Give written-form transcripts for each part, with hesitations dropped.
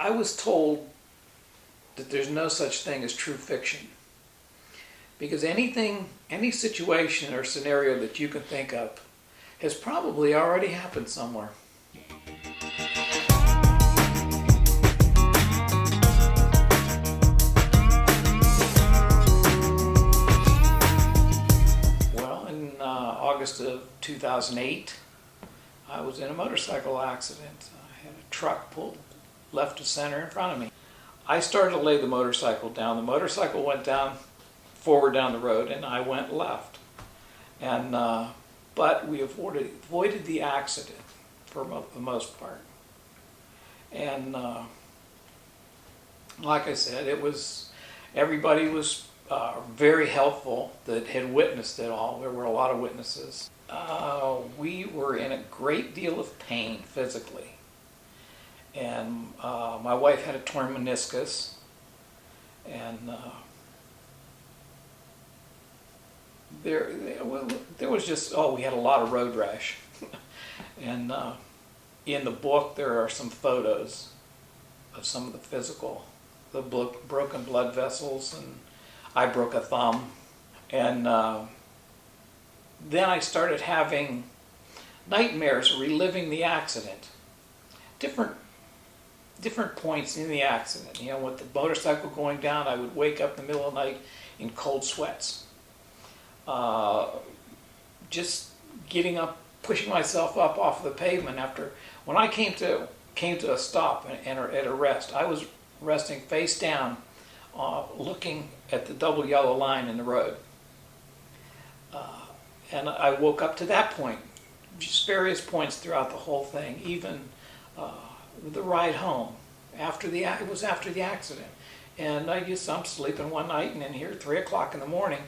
I was told that there's no such thing as true fiction. Because any situation or scenario that you can think of has probably already happened somewhere. Well, in August of 2008, I was in a motorcycle accident. I had a truck pulled left to center in front of me. I started to lay the motorcycle down. The motorcycle went forward down the road, and I went left. And but we avoided the accident for the most part. And like I said, everybody was very helpful that had witnessed it all. There were a lot of witnesses. We were in a great deal of pain physically. And my wife had a torn meniscus, and there was just, we had a lot of road rash. And in the book there are some photos of some of the physical, the broken blood vessels, and I broke a thumb. And then I started having nightmares reliving the accident. Different points in the accident. With the motorcycle going down, I would wake up in the middle of the night in cold sweats. Just getting up, pushing myself up off the pavement when I came to a stop and at a rest, I was resting face down, looking at the double yellow line in the road. And I woke up to that point, just various points throughout the whole thing, even the ride home it was after the accident. And I'm sleeping one night, and then here at 3 o'clock in the morning,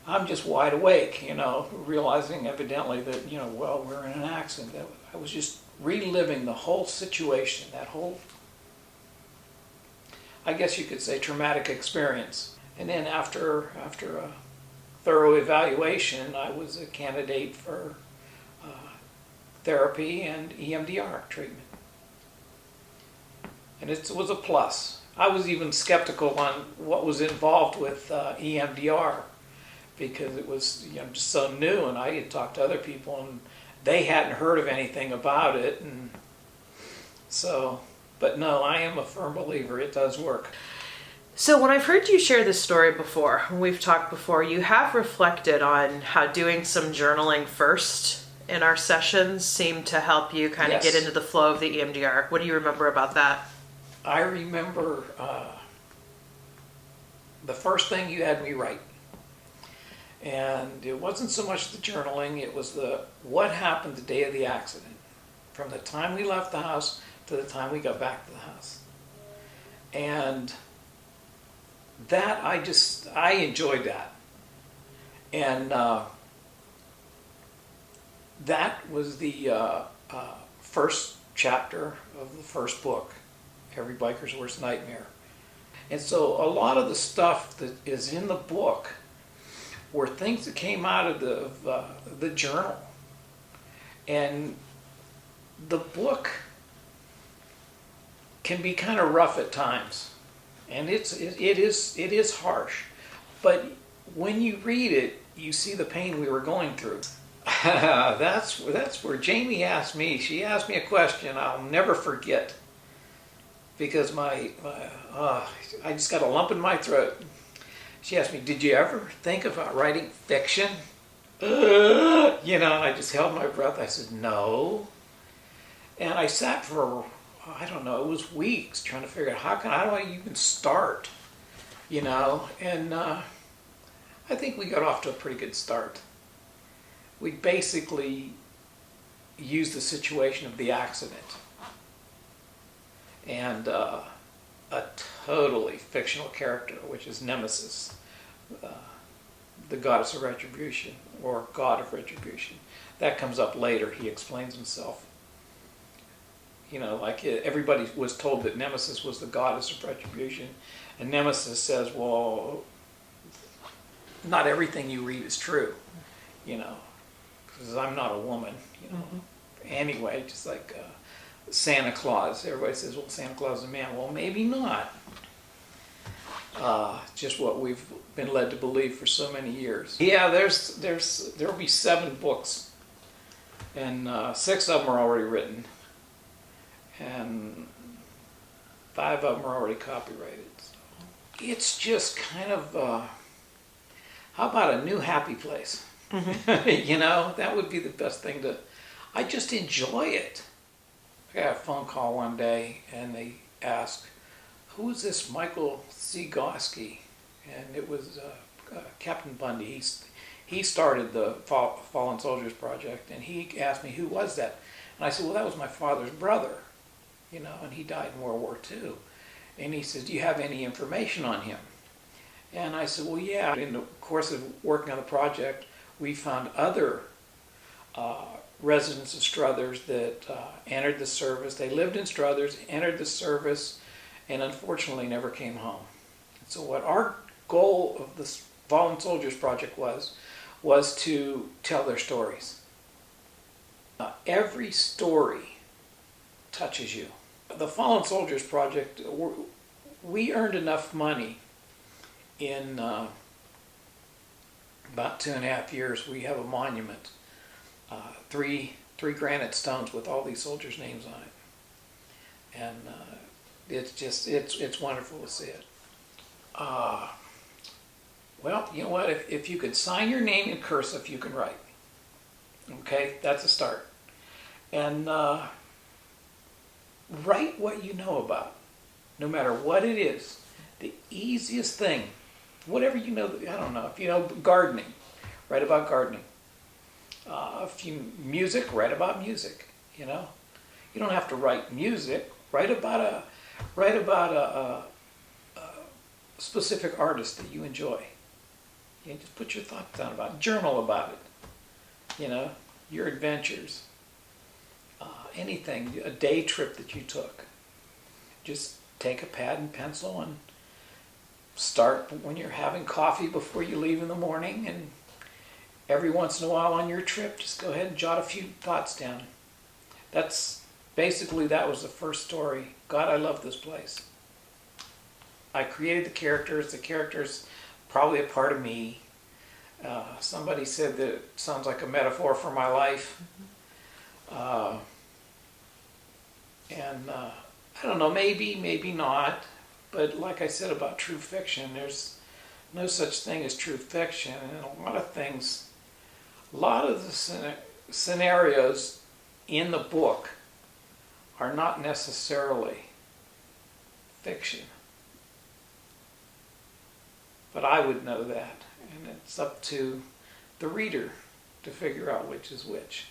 I'm just wide awake, realizing evidently that, we're in an accident. I was just reliving the whole situation, that whole, I guess you could say, traumatic experience. And then after a thorough evaluation, I was a candidate for therapy and EMDR treatment. And it was a plus. I was even skeptical on what was involved with EMDR, because it was just so new, and I had talked to other people and they hadn't heard of anything about it. And so, but no, I am a firm believer it does work. So when I've heard you share this story before, when we've talked before, you have reflected on how doing some journaling first in our sessions seemed to help you kind of get into the flow of the EMDR. What do you remember about that? I remember the first thing you had me write. And it wasn't so much the journaling, it was what happened the day of the accident. From the time we left the house to the time we got back to the house. And that, I enjoyed that. And that was the first chapter of the first book, Every Biker's Worst Nightmare. And so a lot of the stuff that is in the book were things that came out of the journal. And the book can be kind of rough at times, and it is harsh. But when you read it, you see the pain we were going through. That's where Jamie asked me. She asked me a question I'll never forget, because I just got a lump in my throat. She asked me, "Did you ever think about writing fiction?" And I just held my breath. I said, "No." And I sat for, I don't know, it was weeks trying to figure out how do I even start, And I think we got off to a pretty good start. We basically used the situation of the accident and a totally fictional character, which is Nemesis, the goddess of retribution, or god of retribution. That comes up later. He explains himself. Everybody was told that Nemesis was the goddess of retribution, and Nemesis says, well, not everything you read is true, because I'm not a woman, Anyway, just like Santa Claus. Everybody says, well, Santa Claus is a man. Well, maybe not. Just what we've been led to believe for so many years. Yeah, there'll be 7 books, and 6 of them are already written, and 5 of them are already copyrighted. So it's just kind of, how about a new happy place? Mm-hmm. You know, that would be the best thing to, I just enjoy it. I got a phone call one day, and they asked, who is this Michael C. Goskie? And it was Captain Bundy. He started the Fallen Soldiers Project, and he asked me, who was that? And I said, well, that was my father's brother, you know, and he died in World War II. And he says, do you have any information on him? And I said, well, yeah. In the course of working on the project, we found other residents of Struthers that entered the service. They lived in Struthers, entered the service, and unfortunately never came home. So what our goal of this Fallen Soldiers Project was to tell their stories. Every story touches you. The Fallen Soldiers Project, we earned enough money in about 2.5 years. We have a monument, 3 granite stones with all these soldiers' names on it. And it's just, it's wonderful to see it. Well, you know what? If you could sign your name in cursive, you can write. Okay, that's a start. And write what you know about, no matter what it is. The easiest thing, whatever you know, I don't know, if you know gardening, write about gardening. If you music, write about music. You know, you don't have to write music. Write about a specific artist that you enjoy. You just put your thoughts down about it. Journal about it. You know, your adventures. Anything, a day trip that you took. Just take a pad and pencil and start when you're having coffee before you leave in the morning, and every once in a while on your trip, just go ahead and jot a few thoughts down. That's basically, that was the first story. God, I love this place. I created the characters probably a part of me. Somebody said that it sounds like a metaphor for my life. And I don't know, maybe not. But like I said about true fiction, there's no such thing as true fiction. And a lot of things, a lot of the scenarios in the book are not necessarily fiction. But I would know that. And it's up to the reader to figure out which is which.